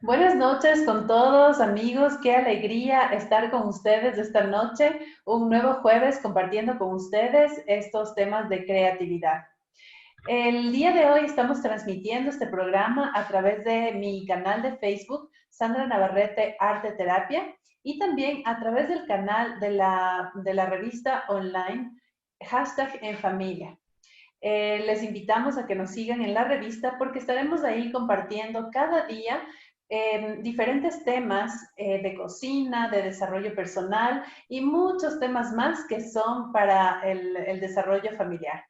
Buenas noches con todos, amigos. Qué alegría estar con ustedes esta noche, un nuevo jueves compartiendo con ustedes estos temas de creatividad. El día de hoy estamos transmitiendo este programa a través de mi canal de Facebook, Sandra Navarrete Arte Terapia, y también a través del canal de la revista online Hashtag en Familia. Les invitamos a que nos sigan en la revista porque estaremos ahí compartiendo cada día diferentes temas de cocina, de desarrollo personal y muchos temas más que son para el desarrollo familiar.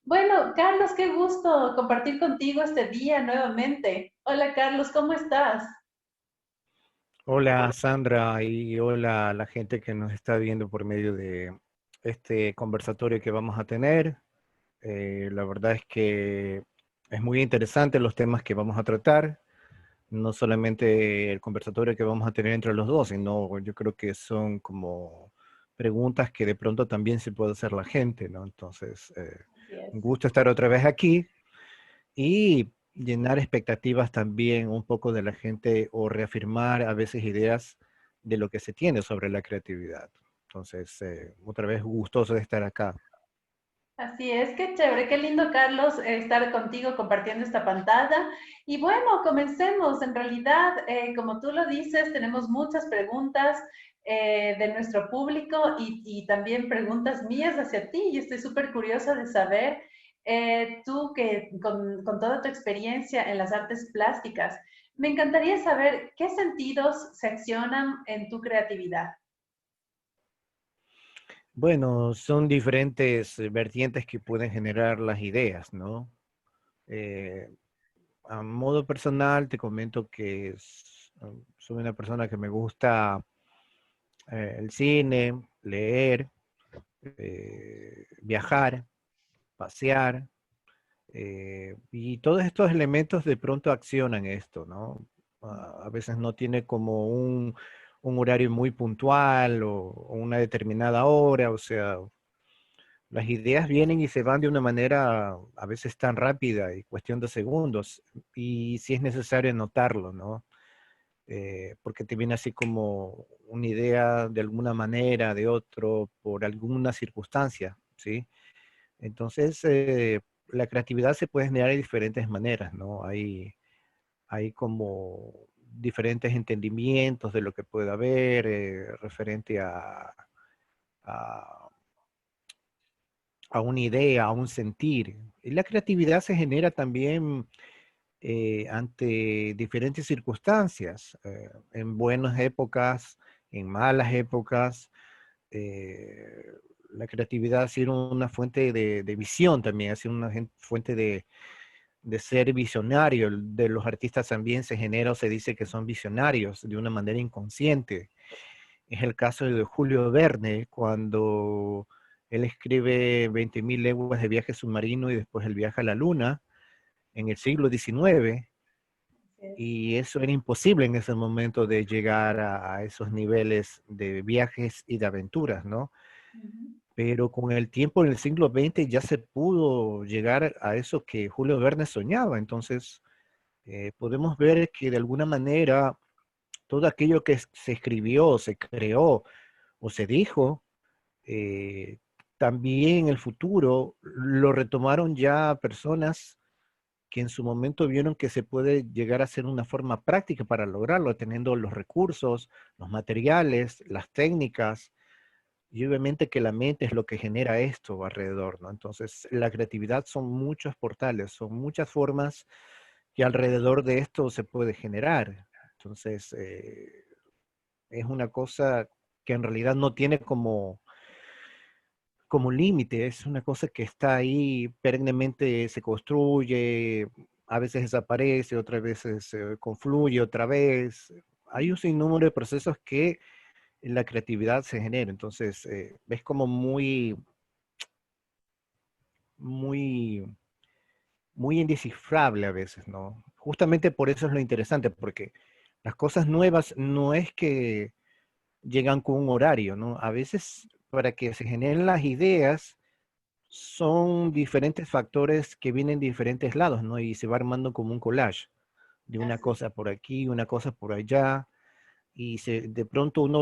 Bueno, Carlos, qué gusto compartir contigo este día nuevamente. Hola, Carlos, ¿cómo estás? Hola Sandra y hola a la gente que nos está viendo por medio de este conversatorio que vamos a tener. La verdad es que es muy interesante los temas que vamos a tratar, no solamente el conversatorio que vamos a tener entre los dos, sino yo creo que son como preguntas que de pronto también se puede hacer la gente, ¿no? Entonces, Así es. un gusto estar otra vez aquí y llenar expectativas también un poco de la gente o reafirmar a veces ideas de lo que se tiene sobre la creatividad. Entonces, otra vez gustoso de estar acá. Así es, qué chévere, qué lindo, Carlos, estar contigo compartiendo esta pantalla. Y bueno, comencemos. En realidad, como tú lo dices, tenemos muchas preguntas de nuestro público y también preguntas mías hacia ti. Y estoy súper curiosa de saber, tú que con toda tu experiencia en las artes plásticas, me encantaría saber qué sentidos se accionan en tu creatividad. Bueno, son diferentes vertientes que pueden generar las ideas, ¿no? Eh, a modo personal, te comento que soy una persona que me gusta el cine, leer, viajar, pasear. Y todos estos elementos de pronto accionan esto, ¿no? A veces no tiene como un horario muy puntual o una determinada hora, o sea, las ideas vienen y se van de una manera a veces tan rápida y cuestión de segundos, y si es necesario anotarlo, ¿no? Porque te viene así como una idea de alguna manera, de otro, por alguna circunstancia, ¿sí? Entonces, la creatividad se puede generar de diferentes maneras, ¿no? Hay como diferentes entendimientos de lo que puede haber referente a, a una idea, a un sentir. Y la creatividad se genera también ante diferentes circunstancias, en buenas épocas, en malas épocas. eh, la creatividad ha sido una fuente de visión también, ha sido una fuente de ser visionario. De los artistas también se genera o se dice que son visionarios de una manera inconsciente. Es el caso de Julio Verne, cuando él escribe 20.000 leguas de viaje submarino y después el viaje a la luna en el siglo XIX, Así es. y eso era imposible en ese momento de llegar a esos niveles de viajes y de aventuras, ¿no? Ujú. Pero con el tiempo en el siglo XX ya se pudo llegar a eso que Julio Verne soñaba. Entonces, podemos ver que de alguna manera todo aquello que se escribió, se creó o se dijo, eh, también en el futuro lo retomaron ya personas que en su momento vieron que se puede llegar a ser una forma práctica para lograrlo, teniendo los recursos, los materiales, las técnicas, y obviamente que la mente es lo que genera esto alrededor, ¿no? Entonces, la creatividad son muchos portales, son muchas formas que alrededor de esto se puede generar. Entonces, es una cosa que en realidad no tiene como límite, es una cosa que está ahí, perennemente se construye, a veces desaparece, otras veces confluye otra vez. Hay un sinnúmero de procesos que en la creatividad se genera. Entonces, es como muy, muy indescifrable a veces, ¿no? Justamente por eso es lo interesante, porque las cosas nuevas no es que llegan con un horario, ¿no? A veces para que se generen las ideas son diferentes factores que vienen de diferentes lados, ¿no? Y se va armando como un collage. de una Así. cosa por aquí, una cosa por allá, y de pronto uno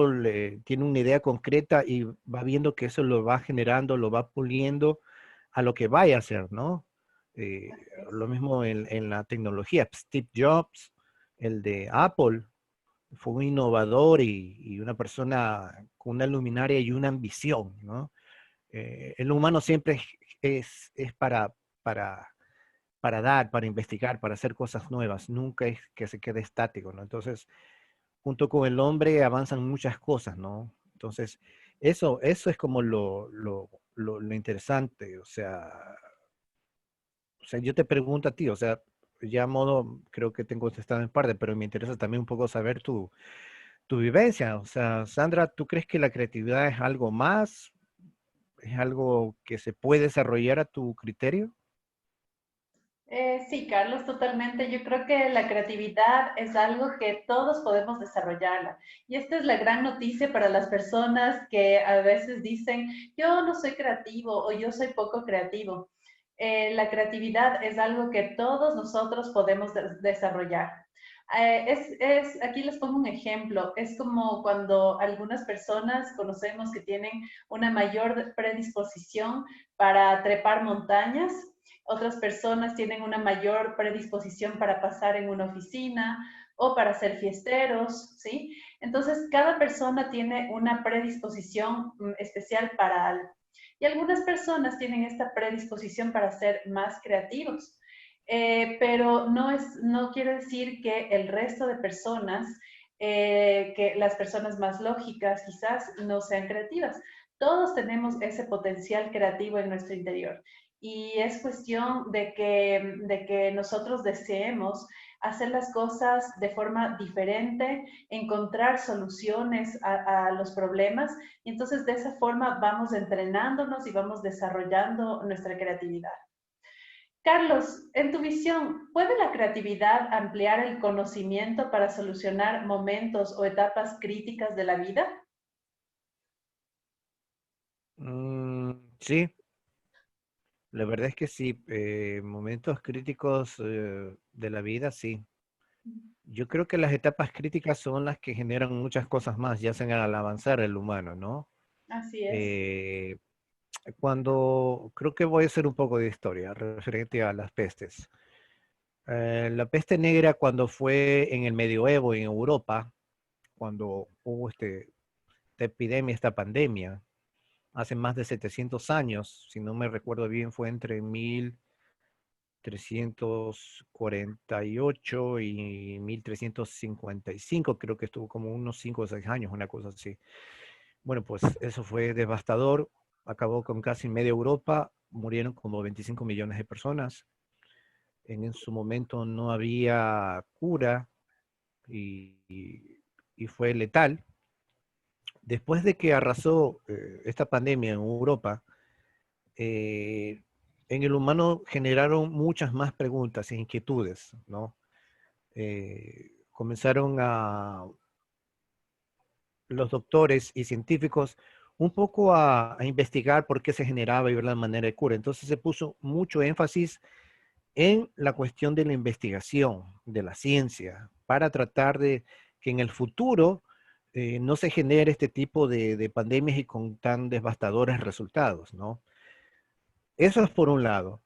tiene una idea concreta y va viendo que eso lo va generando, lo va puliendo a lo que vaya a hacer, ¿no? Eh, Así es. lo mismo en la tecnología. Steve Jobs, el de Apple, fue un innovador y una persona con una luminaria y una ambición, ¿no? El humano siempre es para, para dar, para investigar, para hacer cosas nuevas, nunca es que se quede estático, ¿no? Entonces, junto con el hombre avanzan muchas cosas, ¿no? Entonces, eso es como lo interesante, o sea, yo te pregunto a ti, o sea, ya a modo, creo que tengo contestado en parte, pero me interesa también un poco saber tu vivencia. O sea, Sandra, ¿tú crees que la creatividad es algo más? ¿Es algo que se puede desarrollar a tu criterio? Sí, Carlos, totalmente. Yo creo que la creatividad es algo que todos podemos desarrollarla. Y esta es la gran noticia para las personas que a veces dicen, yo no soy creativo o yo soy poco creativo. La creatividad es algo que todos nosotros podemos desarrollar. Aquí les pongo un ejemplo. Es como cuando algunas personas conocemos que tienen una mayor predisposición para trepar montañas, otras personas tienen una mayor predisposición para pasar en una oficina o para ser fiesteros, ¿sí? Entonces, cada persona tiene una predisposición especial para algo. Y algunas personas tienen esta predisposición para ser más creativos. Pero no quiere decir que el resto de personas, que las personas más lógicas quizás no sean creativas. Todos tenemos ese potencial creativo en nuestro interior y es cuestión de que nosotros deseemos hacer las cosas de forma diferente, encontrar soluciones a los problemas y entonces de esa forma vamos entrenándonos y vamos desarrollando nuestra creatividad. Carlos, en tu visión, ¿puede la creatividad ampliar el conocimiento para solucionar momentos o etapas críticas de la vida? Mm, sí, la verdad es que sí. Momentos críticos de la vida, sí. Yo creo que las etapas críticas son las que generan muchas cosas más, ya sea al avanzar el humano, ¿no? Así es. Eh, Cuando creo que voy a hacer un poco de historia referente a las pestes. La peste negra cuando fue en el medioevo en Europa, cuando hubo esta epidemia, esta pandemia, hace más de 700 años, si no me recuerdo bien, fue entre 1348 y 1355, creo que estuvo como unos 5 o 6 años, una cosa así. Bueno, pues eso fue devastador, acabó con casi media Europa, murieron como 25 millones de personas. En su momento no había cura y fue letal. Después de que arrasó esta pandemia en Europa, eh, en el humano generaron muchas más preguntas e inquietudes, ¿no? Comenzaron a los doctores y científicos un poco a investigar por qué se generaba y ver la manera de cura. Entonces se puso mucho énfasis en la cuestión de la investigación, de la ciencia, para tratar de que en el futuro no se genere este tipo de pandemias y con tan devastadores resultados, ¿no? Eso es por un lado.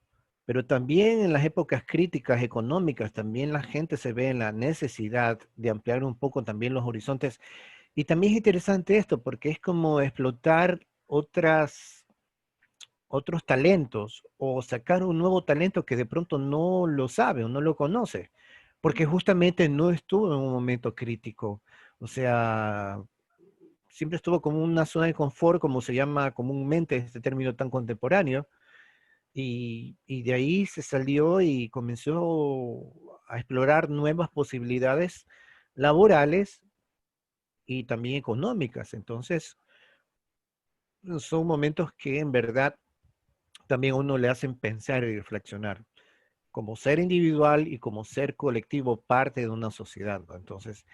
Pero también en las épocas críticas económicas, también la gente se ve en la necesidad de ampliar un poco también los horizontes. Y también es interesante esto, porque es como explotar otros talentos o sacar un nuevo talento que de pronto no lo sabe o no lo conoce, porque justamente no estuvo en un momento crítico. O sea, siempre estuvo como una zona de confort, como se llama comúnmente este término tan contemporáneo, y de ahí se salió y comenzó a explorar nuevas posibilidades laborales y también económicas. Entonces, son momentos que en verdad también a uno le hacen pensar y reflexionar como ser individual y como ser colectivo parte de una sociedad, ¿no? Entonces,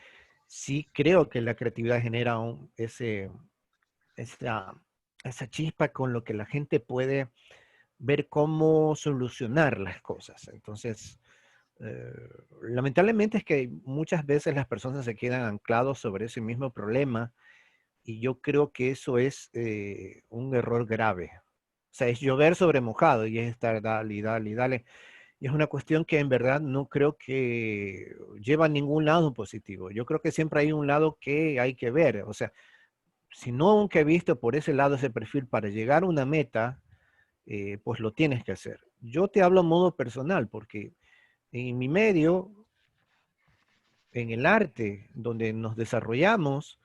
sí creo que la creatividad genera esa, esa chispa con lo que la gente puede ver cómo solucionar las cosas. Entonces, Eh, Lamentablemente es que muchas veces las personas se quedan anclados sobre ese mismo problema y yo creo que eso es un error grave. O sea, es llover sobre mojado y es estar dale y dale y dale. Y es una cuestión que en verdad no creo que lleva a ningún lado positivo. Yo creo que siempre hay un lado que hay que ver. O sea, si no aunque he visto por ese lado ese perfil para llegar a una meta, pues lo tienes que hacer. Yo te hablo a modo personal porque en mi medio, en el arte, donde nos desarrollamos,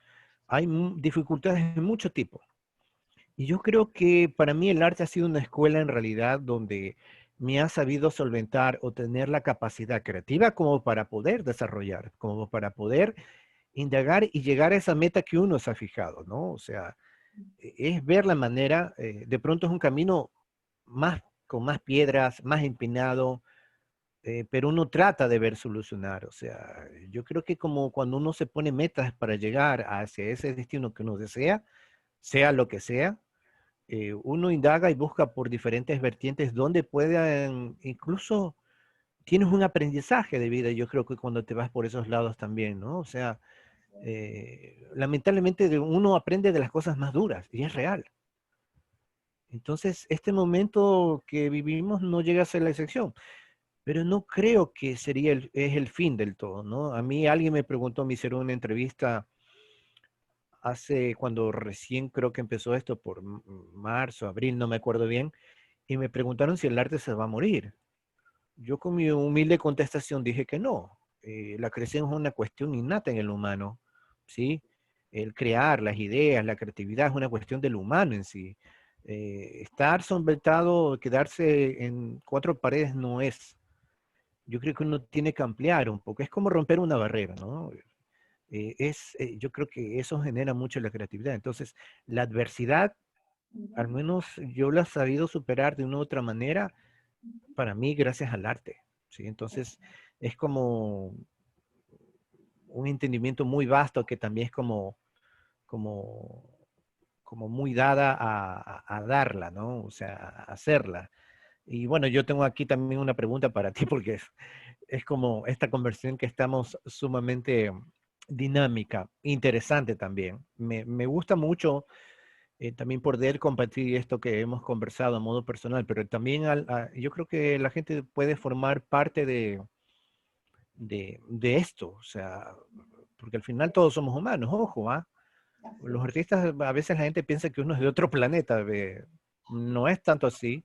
hay dificultades de mucho tipo. Y yo creo que para mí el arte ha sido una escuela en realidad donde me ha sabido solventar o tener la capacidad creativa como para poder desarrollar, como para poder indagar y llegar a esa meta que uno se ha fijado, ¿no? O sea, es ver la manera, de pronto es un camino más, con más piedras, más empinado, pero uno trata de ver solucionar. O sea, yo creo que como cuando uno se pone metas para llegar hacia ese destino que uno desea, sea lo que sea, uno indaga y busca por diferentes vertientes donde puedan, incluso tienes un aprendizaje de vida, yo creo que cuando te vas por esos lados también, ¿no? O sea, lamentablemente uno aprende de las cosas más duras y es real. Entonces, este momento que vivimos no llega a ser la excepción, pero no creo que sería es el fin del todo, ¿no? A mí alguien me preguntó, me hicieron una entrevista hace, cuando recién creo que empezó esto, por marzo, abril, no me acuerdo bien, y me preguntaron si el arte se va a morir. Yo con mi humilde contestación dije que no. La creación es una cuestión innata en el humano, ¿sí? El crear las ideas, la creatividad es una cuestión del humano en sí. Estar sombrerado, quedarse en cuatro paredes no es. Yo creo que uno tiene que ampliar un poco. Es como romper una barrera, ¿no? Yo creo que eso genera mucho la creatividad. Entonces, la adversidad, al Ujú. menos yo la he sabido superar de una u otra manera, para mí, gracias al arte, ¿sí? Entonces, es como un entendimiento muy vasto que también es como, como muy dada a darla, ¿no? O sea, a hacerla. Y bueno, yo tengo aquí también una pregunta para ti, porque es como esta conversación que estamos sumamente dinámica, interesante también. Me gusta mucho también poder compartir esto que hemos conversado a modo personal, pero también yo creo que la gente puede formar parte de esto, o sea, porque al final todos somos humanos, ojo, ¿ah? Así Los es. artistas, a veces la gente piensa que uno es de otro planeta, no es tanto así,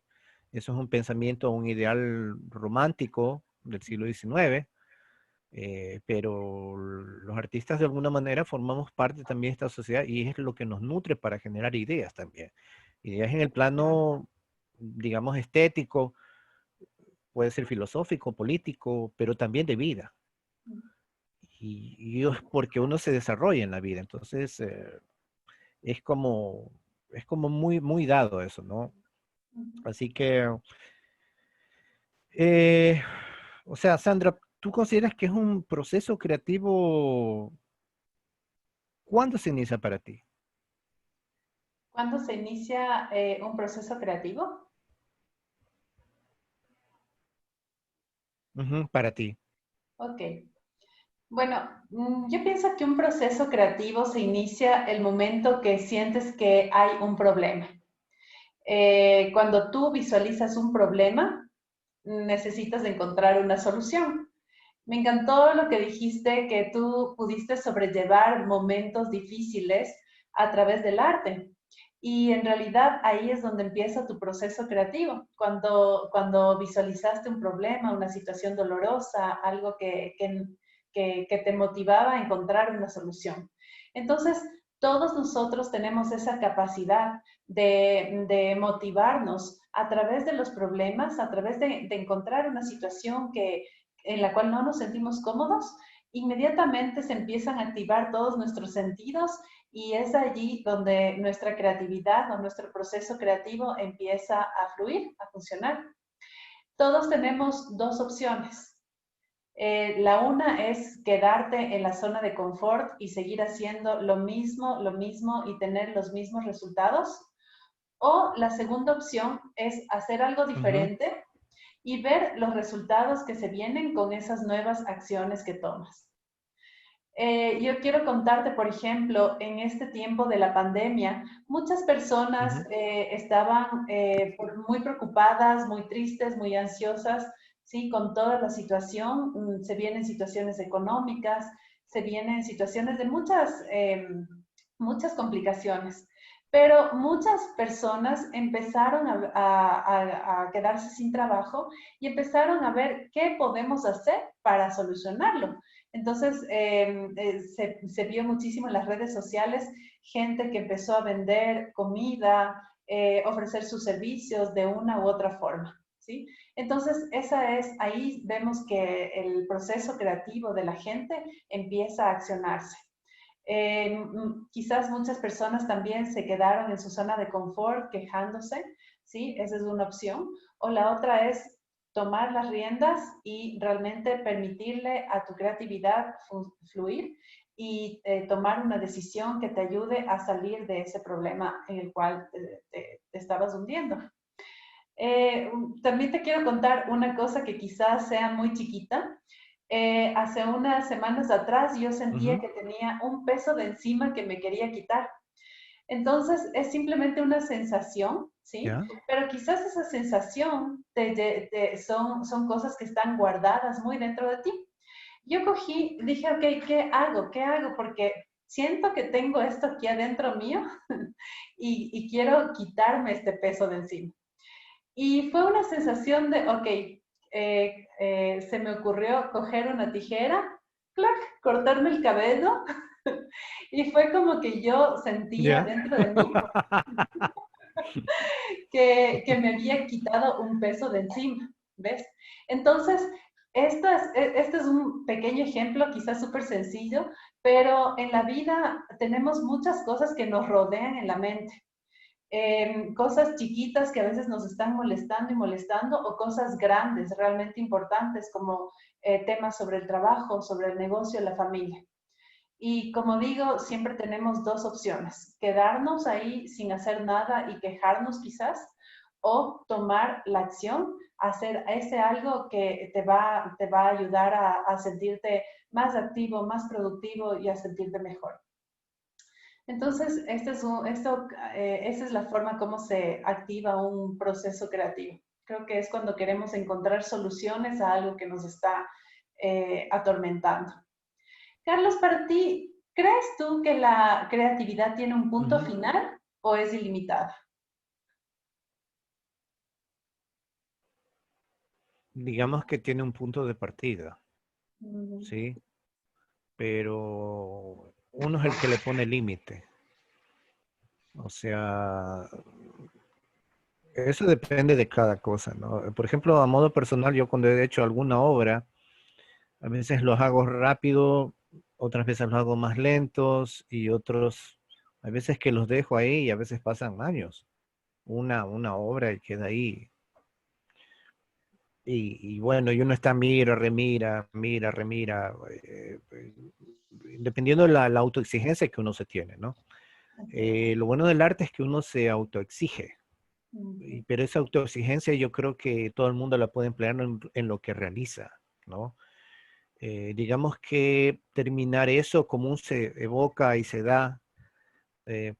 eso es un pensamiento, un ideal romántico del siglo XIX, pero los artistas de alguna manera formamos parte también de esta sociedad y es lo que nos nutre para generar ideas también. Ideas en el plano, digamos, estético, puede ser filosófico, político, pero también de vida. Y es porque uno se desarrolla en la vida. Entonces, es como, es como muy, muy dado eso, ¿no? Así que, eh, o sea, Sandra, ¿tú consideras que es un proceso creativo? ¿Cuándo se inicia para ti? ¿Cuándo se inicia un proceso creativo? Ujú, para ti. Ok. Bueno, yo pienso que un proceso creativo se inicia el momento que sientes que hay un problema. Cuando tú visualizas un problema, necesitas de encontrar una solución. Me encantó lo que dijiste, que tú pudiste sobrellevar momentos difíciles a través del arte. Y en realidad ahí es donde empieza tu proceso creativo, cuando visualizaste un problema, una situación dolorosa, algo que te motivaba a encontrar una solución. Entonces, todos nosotros tenemos esa capacidad de motivarnos a través de los problemas, a través de encontrar una situación en la cual no nos sentimos cómodos, inmediatamente se empiezan a activar todos nuestros sentidos y es allí donde nuestra creatividad o nuestro proceso creativo empieza a fluir, a funcionar. Todos tenemos dos opciones. La una es quedarte en la zona de confort y seguir haciendo lo mismo y tener los mismos resultados. O la segunda opción es hacer algo Ujú, diferente y ver los resultados que se vienen con esas nuevas acciones que tomas. Yo quiero contarte, por ejemplo, en este tiempo de la pandemia, muchas personas Ujú. estaban muy preocupadas, muy tristes, muy ansiosas, ¿sí? Con toda la situación. Se vienen situaciones económicas, se vienen situaciones de muchas complicaciones. Pero muchas personas empezaron a quedarse sin trabajo y empezaron a ver qué podemos hacer para solucionarlo. Entonces, se vio muchísimo en las redes sociales gente que empezó a vender comida, ofrecer sus servicios de una u otra forma, ¿sí? Entonces, ahí vemos que el proceso creativo de la gente empieza a accionarse. Quizás muchas personas también se quedaron en su zona de confort quejándose, ¿sí? Esa es una opción. O la otra es tomar las riendas y realmente permitirle a tu creatividad fluir y tomar una decisión que te ayude a salir de ese problema en el cual te estabas hundiendo. También te quiero contar una cosa que quizás sea muy chiquita. Hace unas semanas atrás yo sentía Ujú. que tenía un peso de encima que me quería quitar. Entonces es simplemente una sensación, ¿sí? ¿Ya? Pero quizás esa sensación son cosas que están guardadas muy dentro de ti. Yo cogí, dije, ok, ¿qué hago? ¿Qué hago? Porque siento que tengo esto aquí adentro mío y quiero quitarme este peso de encima. Y fue una sensación de, ok, se me ocurrió coger una tijera, clac, cortarme el cabello, y fue como que yo sentía ¿Ya? dentro de mí que me había quitado un peso de encima, ¿ves? Entonces, este es un pequeño ejemplo, quizás súper sencillo, pero en la vida tenemos muchas cosas que nos rodean en la mente. Cosas chiquitas que a veces nos están molestando y molestando, o cosas grandes, realmente importantes, como temas sobre el trabajo, sobre el negocio, la familia. Y como digo, siempre tenemos dos opciones: quedarnos ahí sin hacer nada y quejarnos quizás, o tomar la acción, hacer ese algo que te va a ayudar a sentirte más activo, más productivo y a sentirte mejor. Entonces, esa es la forma como se activa un proceso creativo. Creo que es cuando queremos encontrar soluciones a algo que nos está atormentando. Carlos, para ti, ¿crees tú que la creatividad tiene un punto Ujú. final o es ilimitada? Digamos que tiene un punto de partida, Mm. ¿sí? Pero uno es el que le pone límite. O sea, eso depende de cada cosa, ¿no? Por ejemplo, a modo personal, yo cuando he hecho alguna obra, a veces los hago rápido, otras veces los hago más lentos y otros, hay veces que los dejo ahí y a veces pasan años. Una obra y queda ahí. Y bueno, y uno está mira, remira, mira, remira, dependiendo de la autoexigencia que uno se tiene, ¿no? Lo bueno del arte es que uno se autoexige, Ujú. pero esa autoexigencia yo creo que todo el mundo la puede emplear en lo que realiza, ¿no? Digamos que terminar eso como se evoca y se da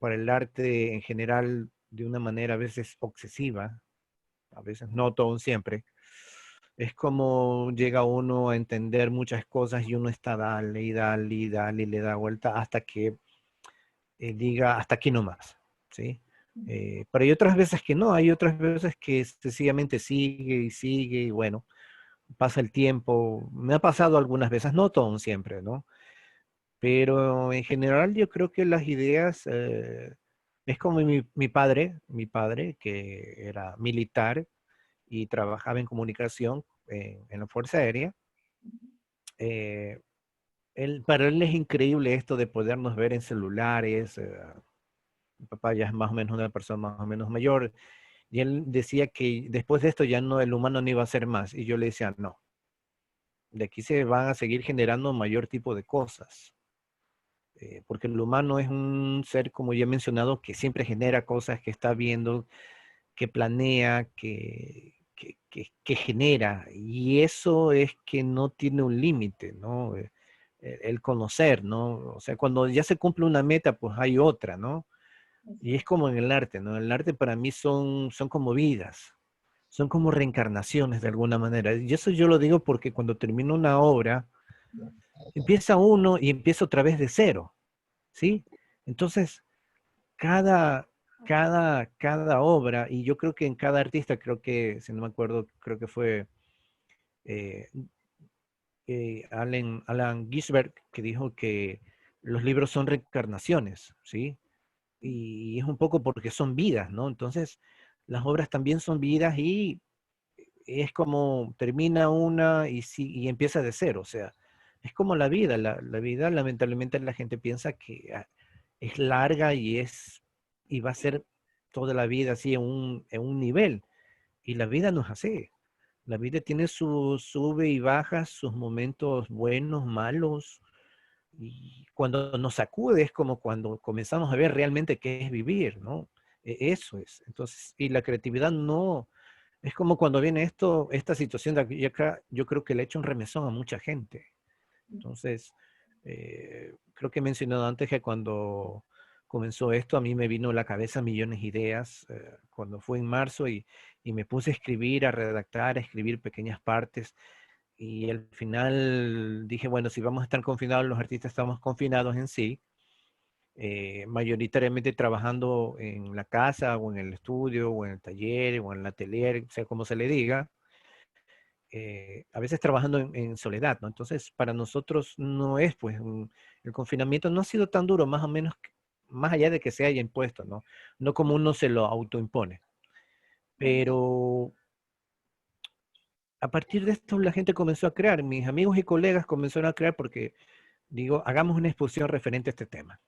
para el arte en general de una manera a veces obsesiva, a veces no todo siempre. Es como llega uno a entender muchas cosas y uno está dale y dale y dale y le da vuelta hasta que diga hasta aquí nomás, ¿sí? Pero hay otras veces que no, hay otras veces que sencillamente sigue y sigue y bueno, pasa el tiempo. Me ha pasado algunas veces, no todo siempre, ¿no? Pero en general yo creo que las ideas, es como mi padre que era militar y trabajaba en comunicación en la Fuerza Aérea. eh, para él es increíble esto de podernos ver en celulares. Mi papá ya es más o menos una persona más o menos mayor, y él decía que después de esto ya no, el humano no iba a ser más. Y yo le decía, no, de aquí se van a seguir generando mayor tipo de cosas. Porque el humano es un ser, como ya he mencionado, que siempre genera cosas, que está viendo, que planea, que que genera, y eso es que no tiene un límite, ¿no? El conocer, ¿no? O sea, cuando ya se cumple una meta, pues hay otra, ¿no? Y es como en el arte, ¿no? El arte para mí son como vidas, son como reencarnaciones de alguna manera. Y eso yo lo digo porque cuando termino una obra, empieza uno y empieza otra vez de cero, ¿sí? Entonces, cada, cada obra, y yo creo que en cada artista, creo que, si no me acuerdo, creo que fue eh, Allen Ginsberg, que dijo que los libros son reencarnaciones, ¿sí? Y es un poco porque son vidas, ¿no? Entonces, las obras también son vidas y es como termina una y empieza de cero, o sea, es como la vida, la vida lamentablemente la gente piensa que es larga y va a ser toda la vida así en un nivel, y la vida no es así. La vida tiene sus sube y bajas, sus momentos buenos, malos, y cuando nos sacude es como cuando comenzamos a ver realmente qué es vivir, ¿no? Eso es. Entonces, y la creatividad no, es como cuando viene esta situación de aquí y acá, yo creo que le echa un remesón a mucha gente. Entonces, creo que he mencionado antes que cuando comenzó esto, a mí me vino a la cabeza millones de ideas, cuando fue en marzo y me puse a escribir, a redactar, a escribir pequeñas partes. Y al final dije, bueno, si vamos a estar confinados, los artistas estamos confinados en sí, mayoritariamente trabajando en la casa o en el estudio o en el taller o en el atelier, sea como se le diga, a veces trabajando en soledad, ¿no? Entonces, para nosotros no es, pues, el confinamiento no ha sido tan duro, más o menos, más allá de que se haya impuesto, ¿no? No como uno se lo autoimpone. Pero a partir de esto la gente comenzó a crear, mis amigos y colegas comenzaron a crear porque digo, hagamos una exposición referente a este tema.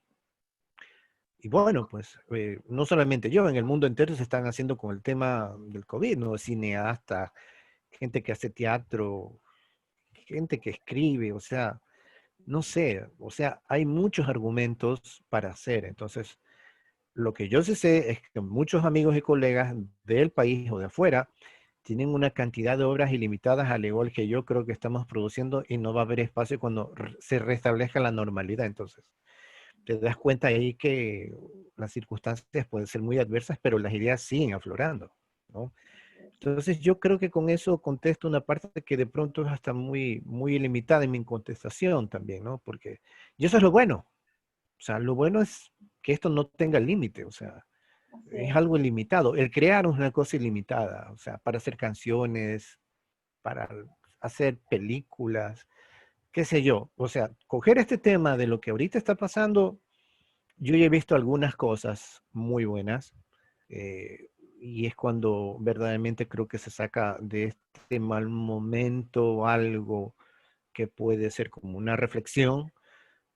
Y bueno, pues no solamente yo, en el mundo entero se están haciendo con el tema del COVID, ¿no? Cineastas, gente que hace teatro, gente que escribe, o sea, no sé, o sea, hay muchos argumentos para hacer. Entonces, lo que yo sí sé es que muchos amigos y colegas del país o de afuera tienen una cantidad de obras ilimitadas, al igual que yo creo que estamos produciendo y no va a haber espacio cuando se restablezca la normalidad. Entonces, te das cuenta ahí que las circunstancias pueden ser muy adversas, pero las ideas siguen aflorando, ¿no? Entonces yo creo que con eso contesto una parte que de pronto es hasta muy, muy ilimitada en mi contestación también, ¿no? Porque, y eso es lo bueno, o sea, lo bueno es que esto no tenga límite, o sea, Así es es. algo ilimitado. El crear es una cosa ilimitada, o sea, para hacer canciones, para hacer películas, qué sé yo. O sea, coger este tema de lo que ahorita está pasando, yo ya he visto algunas cosas muy buenas, eh, y es cuando verdaderamente creo que se saca de este mal momento algo que puede ser como una reflexión,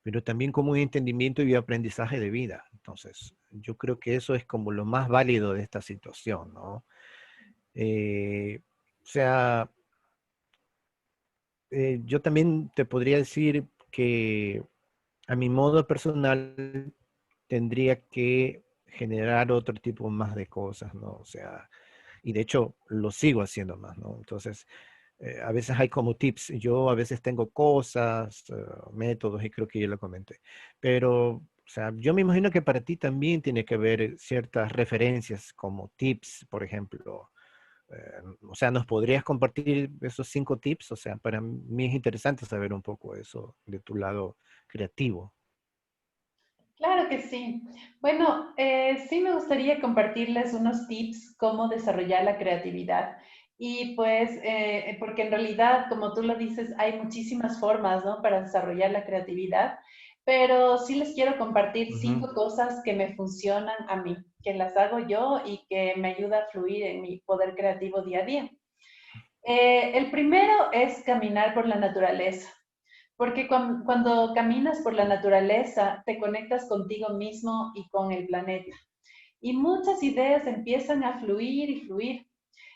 pero también como un entendimiento y aprendizaje de vida. Entonces, yo creo que eso es como lo más válido de esta situación, ¿no? O sea, yo también te podría decir que a mi modo personal tendría que generar otro tipo más de cosas, ¿no? O sea, y de hecho lo sigo haciendo más, ¿no? Entonces, a veces hay como tips, yo a veces tengo cosas, métodos, y creo que yo lo comenté, pero, o sea, yo me imagino que para ti también tiene que haber ciertas referencias como tips, por ejemplo. O sea, ¿nos podrías compartir esos 5 tips? O sea, para mí es interesante saber un poco eso de tu lado creativo. Claro que sí. Bueno, sí me gustaría compartirles unos tips cómo desarrollar la creatividad. Y pues, porque en realidad, como tú lo dices, hay muchísimas formas, ¿no? Para desarrollar la creatividad, pero sí les quiero compartir Ujú, 5 cosas que me funcionan a mí, que las hago yo y que me ayuda a fluir en mi poder creativo día a día. El primero es caminar por la naturaleza. Porque cuando caminas por la naturaleza, te conectas contigo mismo y con el planeta. Y muchas ideas empiezan a fluir y fluir.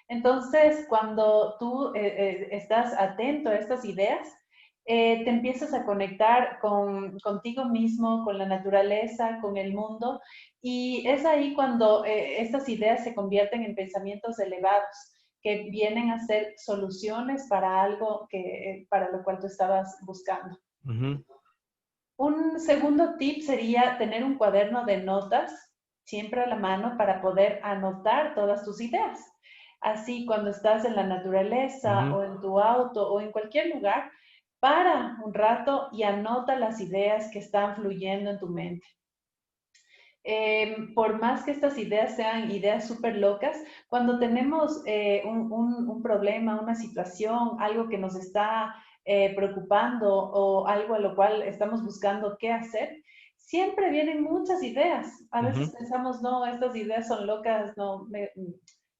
Entonces, cuando tú estás atento a estas ideas, te empiezas a conectar contigo mismo, con la naturaleza, con el mundo, y es ahí cuando estas ideas se convierten en pensamientos elevados. que vienen a ser soluciones para algo para lo cual tú estabas buscando. Ujú. Un segundo tip sería tener un cuaderno de notas siempre a la mano para poder anotar todas tus ideas. Así, cuando estás en la naturaleza Ujú. o en tu auto o en cualquier lugar, para un rato y anota las ideas que están fluyendo en tu mente. Por más que estas ideas sean ideas súper locas, cuando tenemos un problema, una situación, algo que nos está preocupando o algo a lo cual estamos buscando qué hacer, siempre vienen muchas ideas. A veces Ujú. pensamos, no, estas ideas son locas, no,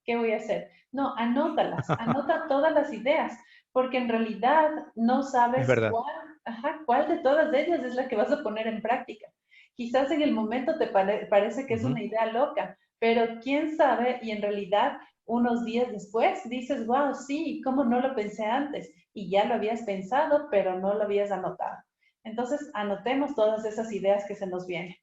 ¿qué voy a hacer? No, anótalas, anota todas las ideas, porque en realidad no Es sabes verdad. cuál de todas ellas es la que vas a poner en práctica. Quizás en el momento te parece que es Ujú. una idea loca, pero quién sabe y en realidad unos días después dices, wow, sí, ¿cómo no lo pensé antes? Y ya lo habías pensado, pero no lo habías anotado. Entonces, anotemos todas esas ideas que se nos vienen.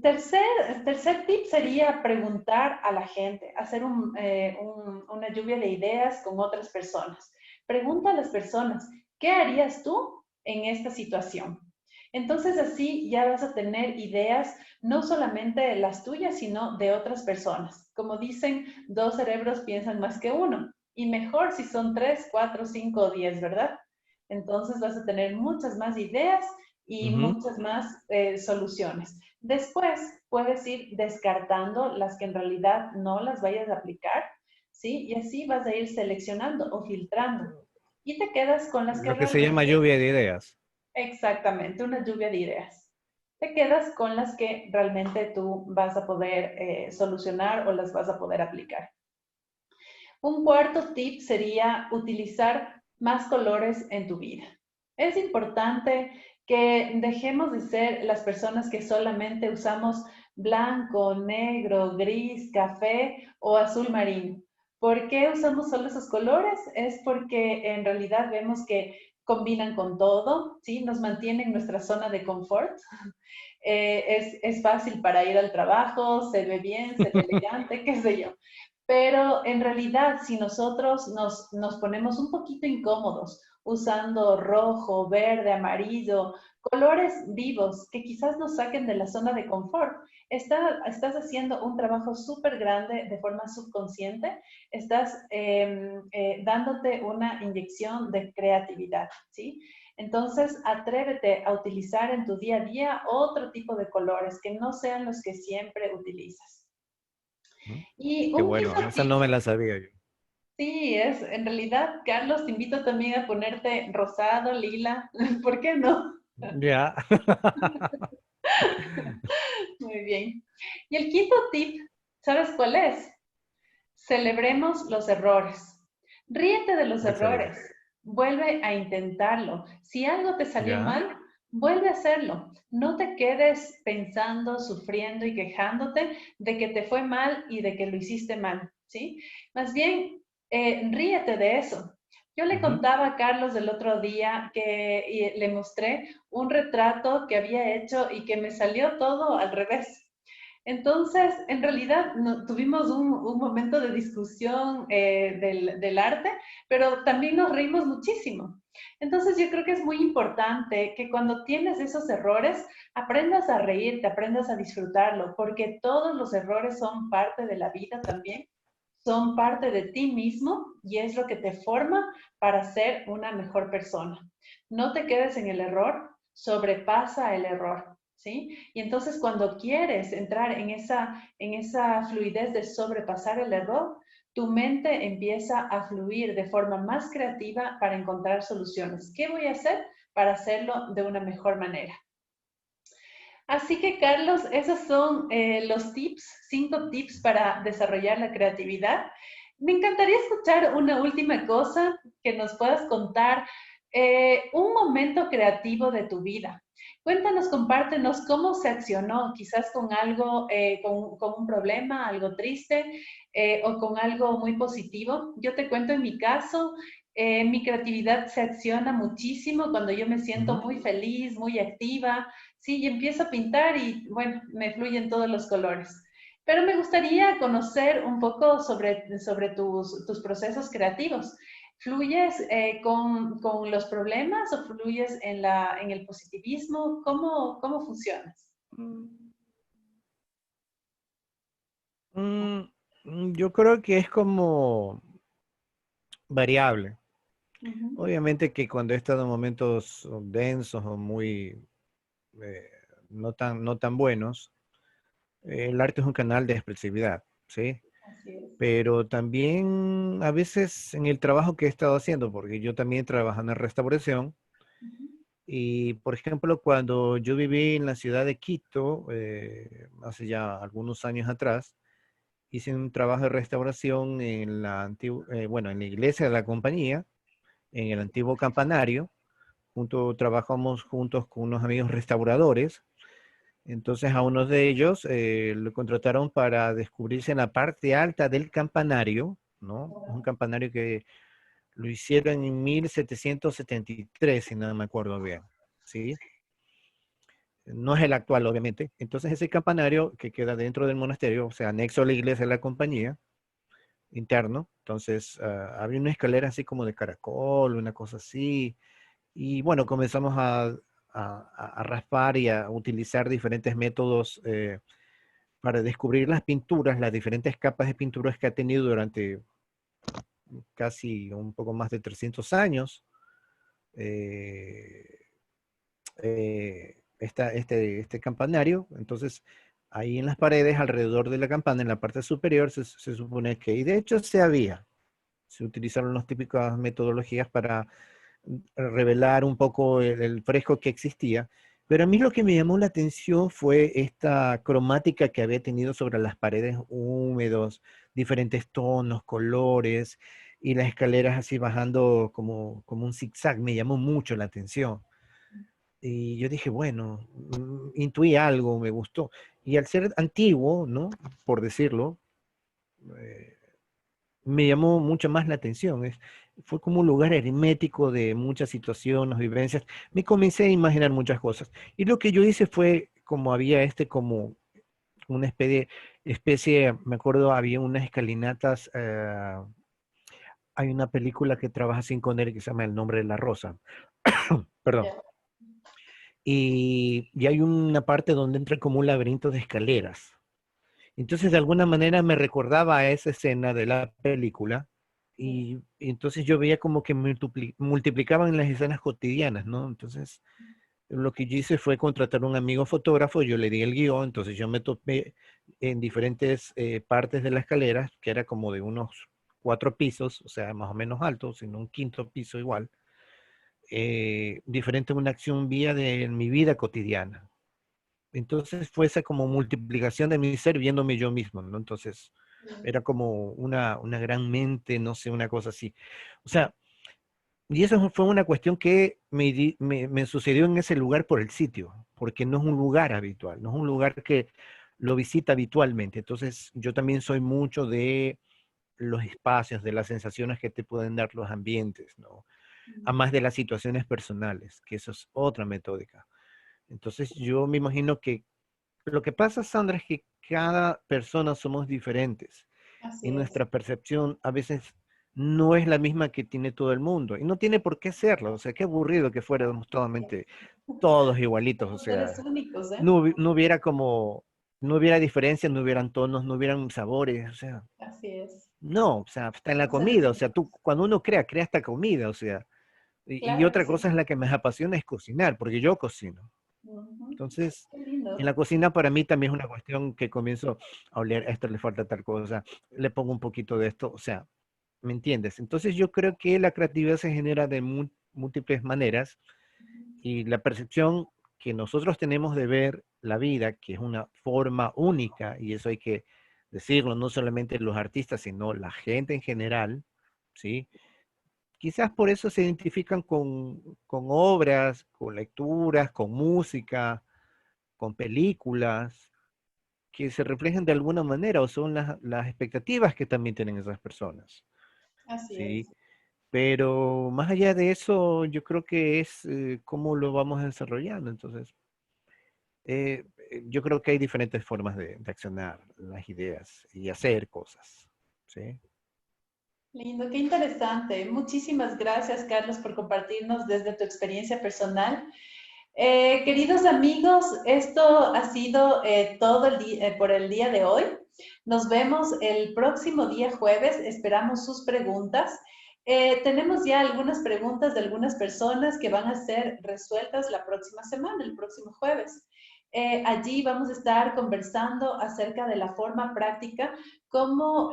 Tercer tip sería preguntar a la gente, hacer una lluvia de ideas con otras personas. Pregunta a las personas, ¿qué harías tú en esta situación? Entonces así ya vas a tener ideas, no solamente las tuyas, sino de otras personas. Como dicen, dos cerebros piensan más que uno. Y mejor si son 3, 4, 5 o 10, ¿verdad? Entonces vas a tener muchas más ideas y Ujú. muchas más soluciones. Después puedes ir descartando las que en realidad no las vayas a aplicar, ¿sí? Y así vas a ir seleccionando o filtrando. Y te quedas con las que Lo que se llama realmente, lluvia de ideas. exactamente, una lluvia de ideas. Te quedas con las que realmente tú vas a poder solucionar o las vas a poder aplicar. Un cuarto tip sería utilizar más colores en tu vida. Es importante que dejemos de ser las personas que solamente usamos blanco, negro, gris, café o azul marino. ¿Por qué usamos solo esos colores? Es porque en realidad vemos que combinan con todo, ¿sí? Nos mantienen en nuestra zona de confort. Es fácil para ir al trabajo, se ve bien, se ve elegante, qué sé yo. Pero en realidad, si nosotros nos ponemos un poquito incómodos usando rojo, verde, amarillo, colores vivos que quizás nos saquen de la zona de confort, estás haciendo un trabajo súper grande de forma subconsciente, estás dándote una inyección de creatividad, ¿sí? Entonces, atrévete a utilizar en tu día a día otro tipo de colores que no sean los que siempre utilizas. Ujú. Y Qué un bueno, quinto esa tip, no me la sabía yo. sí, en realidad, Carlos, te invito también a ponerte rosado, lila, ¿por qué no? Ya. Muy bien. Y el quinto tip, ¿sabes cuál es? Celebremos los errores. Ríete de los Excelente. errores. Vuelve a intentarlo. Si algo te salió Ya. mal, vuelve a hacerlo. No te quedes pensando, sufriendo y quejándote de que te fue mal y de que lo hiciste mal, ¿sí? Más bien, ríete de eso. Yo le Ujú. contaba a Carlos el otro día que le mostré un retrato que había hecho y que me salió todo al revés. Entonces, en realidad tuvimos un momento de discusión del arte, pero también nos reímos muchísimo. Entonces, yo creo que es muy importante que cuando tienes esos errores, aprendas a reírte, aprendas a disfrutarlo, porque todos los errores son parte de la vida también, son parte de ti mismo y es lo que te forma para ser una mejor persona. No te quedes en el error, sobrepasa el error, ¿sí? Y entonces cuando quieres entrar en esa fluidez de sobrepasar el error, tu mente empieza a fluir de forma más creativa para encontrar soluciones. ¿Qué voy a hacer para hacerlo de una mejor manera? Así que, Carlos, esos son los tips, 5 tips para desarrollar la creatividad. Me encantaría escuchar una última cosa que nos puedas contar, un momento creativo de tu vida. Cuéntanos, compártenos cómo se accionó, quizás con algo, con un problema, algo triste, o con algo muy positivo. Yo te cuento en mi caso, mi creatividad se acciona muchísimo cuando yo me siento Ujú. muy feliz, muy activa. Sí, y empiezo a pintar y bueno, me fluyen todos los colores. Pero me gustaría conocer un poco sobre tus procesos creativos. ¿Fluyes con los problemas o fluyes en el positivismo? ¿Cómo funcionas? Mm, yo creo que es como variable. Ujú. Obviamente que cuando he estado en momentos densos o muy eh, no tan buenos, el arte es un canal de expresividad, ¿sí? Así es. Pero también a veces en el trabajo que he estado haciendo, porque yo también trabajo en restauración, Ujú. y por ejemplo, cuando yo viví en la ciudad de Quito, hace ya algunos años atrás, hice un trabajo de restauración en la bueno, en la iglesia de la compañía, en el antiguo campanario. Trabajamos juntos con unos amigos restauradores. Entonces a uno de ellos lo contrataron para descubrirse en la parte alta del campanario, ¿no? Es un campanario que lo hicieron en 1773, si no me acuerdo bien, ¿sí? No es el actual, obviamente. Entonces ese campanario que queda dentro del monasterio, o sea, anexo a la iglesia de la compañía, interno. Entonces había una escalera así como de caracol, una cosa así. Y bueno, comenzamos a raspar y a utilizar diferentes métodos para descubrir las pinturas, las diferentes capas de pinturas que ha tenido durante casi un poco más de 300 años. eh, este campanario. Entonces, ahí en las paredes, alrededor de la campana, en la parte superior, se supone que, y de hecho se utilizaron las típicas metodologías para revelar un poco el fresco que existía. Pero a mí lo que me llamó la atención fue esta cromática que había tenido sobre las paredes húmedos, diferentes tonos, colores, y las escaleras así bajando como un zigzag. Me llamó mucho la atención. Y yo dije, bueno, intuí algo, me gustó. Y al ser antiguo, ¿no? Por decirlo, eh, me llamó mucho más la atención. Fue como un lugar hermético de muchas situaciones, vivencias. Me comencé a imaginar muchas cosas. Y lo que yo hice fue, como había como una me acuerdo, había unas escalinatas, hay una película que trabaja sin con él que se llama El nombre de la rosa. Perdón. Ya. Y hay una parte donde entra como un laberinto de escaleras. Entonces, de alguna manera me recordaba a esa escena de la película y entonces yo veía como que multiplicaban las escenas cotidianas, ¿no? Entonces, lo que yo hice fue contratar a un amigo fotógrafo, yo le di el guión, entonces yo me topé en diferentes partes de la escalera, que era como de unos 4 pisos, o sea, más o menos alto, sino un quinto piso igual, diferente a una acción vía de mi vida cotidiana. Entonces fue esa como multiplicación de mi ser viéndome yo mismo, ¿no? Entonces era como una gran mente, no sé, una cosa así. O sea, y eso fue una cuestión que me sucedió en ese lugar por el sitio, porque no es un lugar habitual, no es un lugar que lo visita habitualmente. Entonces yo también soy mucho de los espacios, de las sensaciones que te pueden dar los ambientes, ¿no? A más de las situaciones personales, que eso es otra metódica. Entonces yo me imagino que lo que pasa, Sandra, es que cada persona somos diferentes y Así es. nuestra percepción a veces no es la misma que tiene todo el mundo y no tiene por qué serlo. O sea, qué aburrido que fuéramos Así es. todos igualitos. O Somos seres sea, únicos, ¿eh? no hubiera no hubiera diferencias, no hubieran tonos, no hubieran sabores. O sea, Así es. no, o sea, está en la Somos seres comida. O sea, únicos. cuando uno crea hasta comida. O sea, y Claro que otra sí. cosa es la que me apasiona es cocinar, porque yo cocino. Ujú. Entonces, Qué en la lindo. cocina para mí también es una cuestión que comienzo a oler, a esto le falta tal cosa, le pongo un poquito de esto, o sea, ¿me entiendes? Entonces yo creo que la creatividad se genera de múltiples maneras y la percepción que nosotros tenemos de ver la vida, que es una forma única, y eso hay que decirlo, no solamente los artistas, sino la gente en general, ¿sí? Quizás por eso se identifican con obras, con lecturas, con música, con películas que se reflejan de alguna manera o son las expectativas que también tienen esas personas, Así ¿sí? es. Pero más allá de eso, yo creo que es cómo lo vamos desarrollando. Entonces, yo creo que hay diferentes formas de accionar las ideas y hacer cosas, ¿sí? Lindo, qué interesante. Muchísimas gracias, Carlos, por compartirnos desde tu experiencia personal. Queridos amigos, esto ha sido todo por el día de hoy. Nos vemos el próximo día jueves. Esperamos sus preguntas. Tenemos ya algunas preguntas de algunas personas que van a ser resueltas la próxima semana, el próximo jueves. Allí vamos a estar conversando acerca de la forma práctica, cómo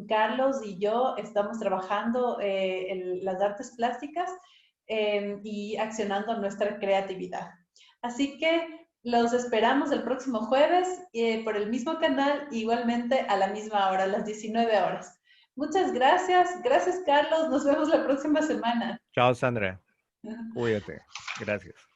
Carlos y yo estamos trabajando en las artes plásticas y accionando nuestra creatividad. Así que los esperamos el próximo jueves por el mismo canal, igualmente a la misma hora, a las 19 horas. Muchas gracias. Gracias, Carlos. Nos vemos la próxima semana. Chao, Sandra. Cuídate. Gracias.